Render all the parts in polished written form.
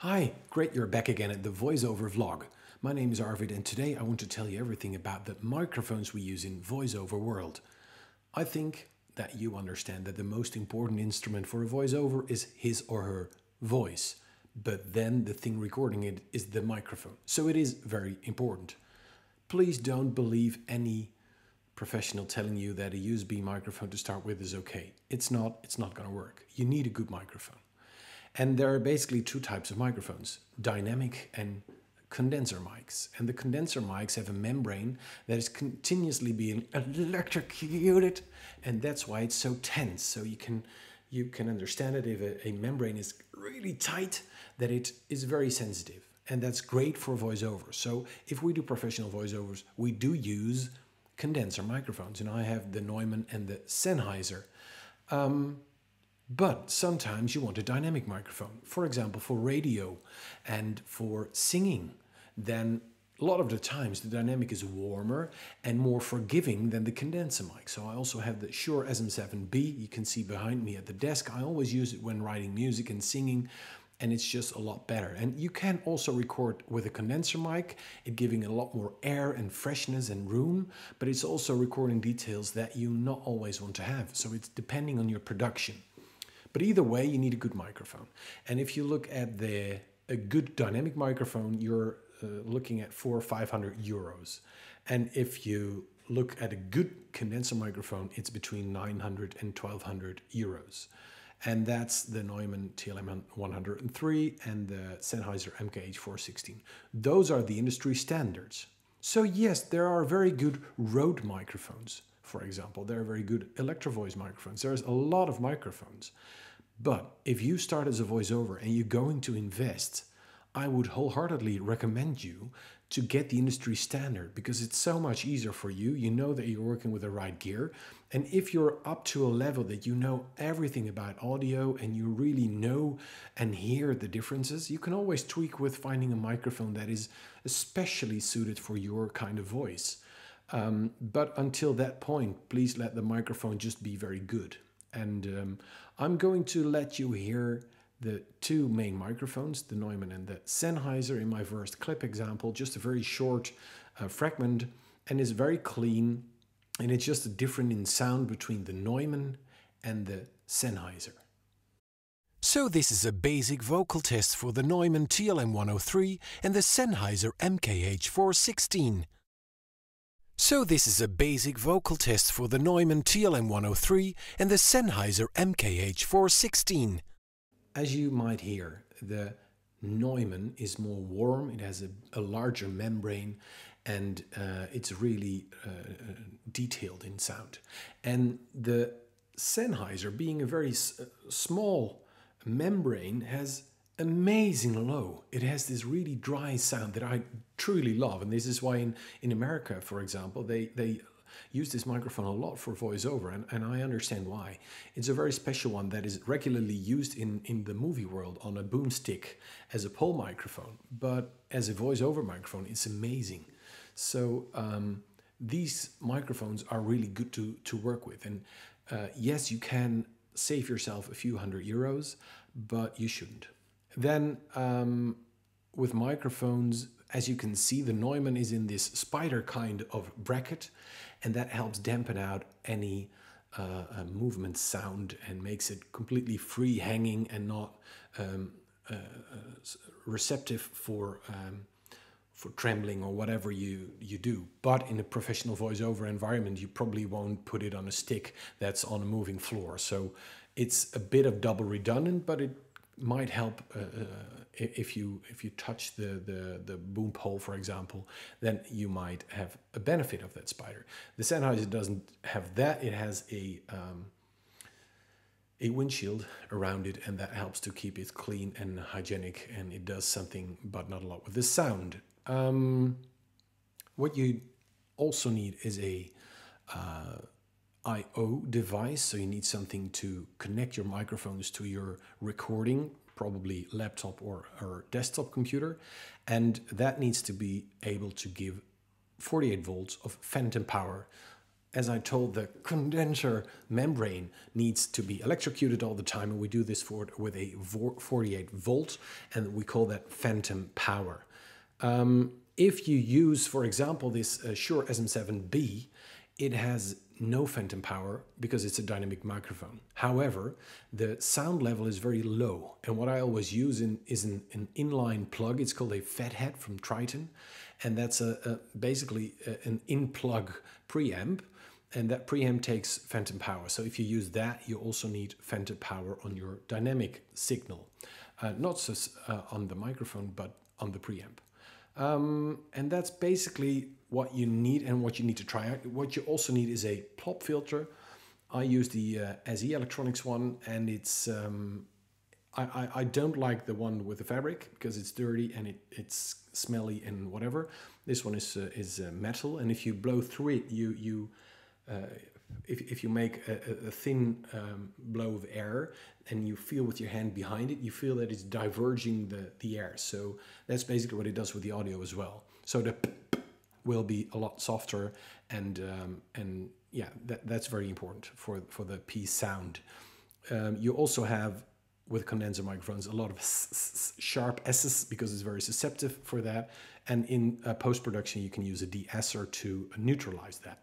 Hi, great you're back again at the voiceover vlog. My name is Arvid and today I want to tell you everything about the microphones we use in voiceover world. I think that you understand that the most important instrument for a voiceover is his or her voice. But then the thing recording it is the microphone. So it is very important. Please don't believe any professional telling you that a USB microphone to start with is okay. It's not going to work. You need a good microphone. And there are basically two types of microphones, dynamic and condenser mics. And the condenser mics have a membrane that is continuously being electrocuted, and that's why it's so tense. So you can understand it if a membrane is really tight, that it is very sensitive. And that's great for voiceover. So if we do professional voiceovers, we do use condenser microphones. And I have the Neumann and the Sennheiser. But sometimes you want a dynamic microphone, for example, for radio and for singing. Then a lot of the times the dynamic is warmer and more forgiving than the condenser mic. So I also have the Shure SM7B. You can see behind me at the desk. I always use it when writing music and singing, and it's just a lot better. And you can also record with a condenser mic, it giving a lot more air and freshness and room, but it's also recording details that you not always want to have. So it's depending on your production. But either way, you need a good microphone. And if you look at a good dynamic microphone, you're looking at 400 or 500 euros. And if you look at a good condenser microphone, it's between 900 and 1200 euros. And that's the Neumann TLM103 and the Sennheiser MKH416. Those are the industry standards. So yes, there are very good Rode microphones, for example. There are very good Electro Voice microphones. There's a lot of microphones. But if you start as a voiceover and you're going to invest, I would wholeheartedly recommend you to get the industry standard, because it's so much easier for you. You know that you're working with the right gear. And if you're up to a level that you know everything about audio and you really know and hear the differences, you can always tweak with finding a microphone that is especially suited for your kind of voice. But until that point, please let the microphone just be very good. And I'm going to let you hear the two main microphones, the Neumann and the Sennheiser, in my first clip example, just a very short fragment, and it's very clean, and it's just a difference in sound between the Neumann and the Sennheiser. So this is a basic vocal test for the Neumann TLM103 and the Sennheiser MKH416. So this is a basic vocal test for the Neumann TLM103 and the Sennheiser MKH416. As you might hear, the Neumann is more warm, it has a larger membrane, and it's really detailed in sound. And the Sennheiser, being a very small membrane, has amazing low. It has this really dry sound that I truly love, and this is why in America, for example, they use this microphone a lot for voiceover, and I understand why. It's a very special one that is regularly used in the movie world on a boomstick as a pole microphone, but as a voiceover microphone, it's amazing. So these microphones are really good to work with, and yes, you can save yourself a few hundred euros, but you shouldn't. Then with microphones, as you can see, the Neumann is in this spider kind of bracket, and that helps dampen out any movement sound and makes it completely free hanging and not receptive for trembling or whatever you do. But in a professional voiceover environment, you probably won't put it on a stick that's on a moving floor. So it's a bit of double redundant, but it might help if you touch the boom pole, for example, then you might have a benefit of that spider. The Sennheiser doesn't have that. It has a windshield around it, and that helps to keep it clean and hygienic, and it does something, but not a lot, with the sound. What you also need is a I/O device, so you need something to connect your microphones to your recording, probably laptop or desktop computer, and that needs to be able to give 48 volts of phantom power as I told, the condenser membrane needs to be electrocuted all the time, and we do this with a 48 volt, and we call that phantom power. If you use, for example, this Shure SM7B, it has no phantom power because it's a dynamic microphone. However, the sound level is very low, and what I always use is an inline plug. It's called a Fathead from Triton, and that's basically an in-plug preamp, and that preamp takes phantom power. So if you use that, you also need phantom power on your dynamic signal, not just on the microphone, but on the preamp. And that's basically what you need and what you need to try out. What you also need is a plop filter. I use the SE Electronics one, and it's I don't like the one with the fabric because it's dirty and it's smelly and whatever. This one is metal, and if you blow through it, if you make a thin blow of air and you feel with your hand behind it, you feel that it's diverging the air. So that's basically what it does with the audio as well. So the will be a lot softer, and yeah, that's very important for the P sound. You also have, with condenser microphones, a lot of sharp S's because it's very susceptible for that. And in post-production, you can use a de-esser to neutralize that.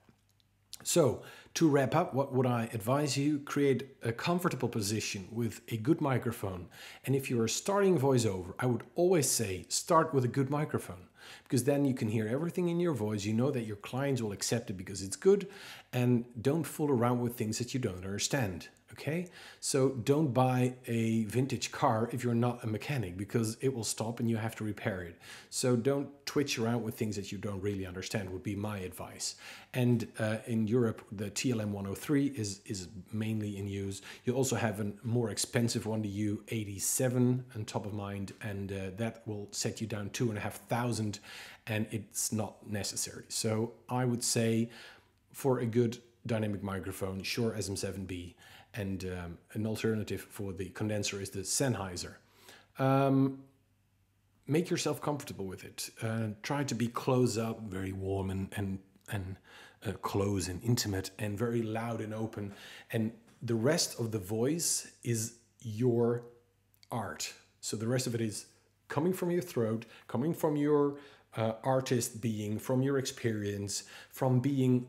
So, to wrap up, what would I advise you? Create a comfortable position with a good microphone. And if you are starting voiceover, I would always say start with a good microphone, because then you can hear everything in your voice. You know that your clients will accept it because it's good, and don't fool around with things that you don't understand. Okay, so don't buy a vintage car if you're not a mechanic, because it will stop and you have to repair it. So don't twitch around with things that you don't really understand, would be my advice. And in Europe, the TLM103 is mainly in use. You also have a more expensive one, the U87 on top of mind, and that will set you down 2,500, and it's not necessary. So I would say for a good dynamic microphone, Shure SM7B, and an alternative for the condenser is the Sennheiser. Make yourself comfortable with it. Try to be close up, very warm and close and intimate, and very loud and open. And the rest of the voice is your art. So the rest of it is coming from your throat, coming from your artist being, from your experience, from being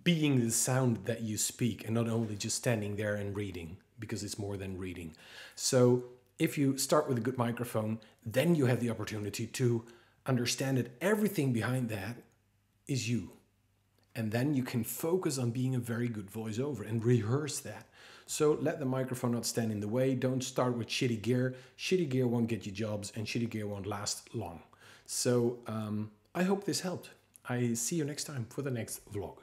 the sound that you speak, and not only just standing there and reading, because it's more than reading. So if you start with a good microphone, then you have the opportunity to understand that everything behind that is you. And then you can focus on being a very good voiceover and rehearse that. So let the microphone not stand in the way. Don't start with shitty gear. Shitty gear won't get you jobs, and shitty gear won't last long. So I hope this helped. I see you next time for the next vlog.